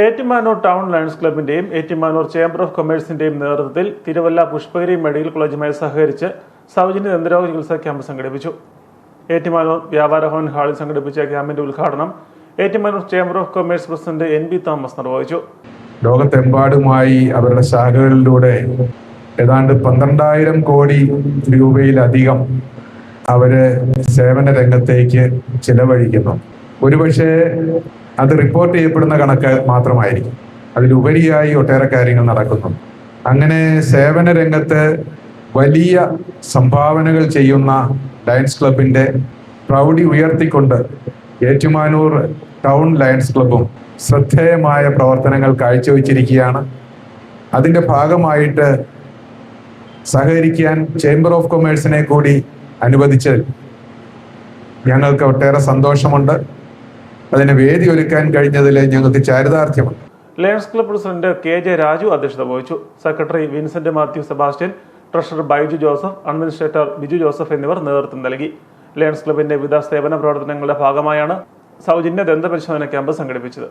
Ettumanoor town Lions ക്ലബിന്റെയും Ettumanoor chamber of കൊമേഴ്സിന്റെയും നേതൃത്വത്തിൽ തിരുവല്ല പുഷ്പഗിരി മെഡിക്കൽ കോളേജുമായി സഹകരിച്ച് സൗജന്യ ദന്തരോഗ ചികിത്സാ ക്യാമ്പ് സംഘടിപ്പിച്ചു. ഏറ്റുമാനൂർ വ്യാപാര ഭവൻ ഹാളിൽ സംഘടിപ്പിച്ച ക്യാമ്പിന്റെ ഉദ്ഘാടനം Ettumanoor chamber of commerce president NB Thomas നിർവഹിച്ചു. ലോകത്തെമ്പാടുമായി അവരുടെ ശാഖകളിലൂടെ ഏതാണ്ട് 12,000 കോടി രൂപയിലധികം അവര് സേവന രംഗത്തേക്ക് ചിലവഴിക്കുന്നു. ഒരുപക്ഷെ അത് റിപ്പോർട്ട് ചെയ്യപ്പെടുന്ന കണക്ക് മാത്രമായിരിക്കും. അതിലുപരിയായി ഒട്ടേറെ കാര്യങ്ങൾ നടക്കുന്നു. അങ്ങനെ സേവന രംഗത്ത് വലിയ സംഭാവനകൾ ചെയ്യുന്ന ലയൺസ് ക്ലബിന്റെ പ്രൗഢി ഉയർത്തിക്കൊണ്ട് ഏറ്റുമാനൂർ ടൗൺ ലയൺസ് ക്ലബും ശ്രദ്ധേയമായ പ്രവർത്തനങ്ങൾ കാഴ്ചവെച്ചിരിക്കുകയാണ്. അതിന്റെ ഭാഗമായിട്ട് സഹകരിക്കാൻ ചേംബർ ഓഫ് കൊമേഴ്സിനെ കൂടി അനുവദിച്ചതിൽ ഞങ്ങൾക്ക് ഒട്ടേറെ സന്തോഷമുണ്ട്. അതിന് വേദി ഒരുക്കാൻ കഴിഞ്ഞതിൽ ഞങ്ങൾക്ക് ചാരിതാർത്ഥ്യമുണ്ട്. Lions club president KJ Raju അധ്യക്ഷത വഹിച്ചു. Secretary Vincent Mathew Sebastian, treasurer Baiju Joseph, administrator Biju Joseph എന്നിവർ നേതൃത്വം നൽകി. ലയൺസ് ക്ലബിന്റെ വിവിധ സേവന പ്രവർത്തനങ്ങളുടെ ഭാഗമായാണ് സൗജന്യ ദന്തപരിശോധന ക്യാമ്പ് സംഘടിപ്പിച്ചത്.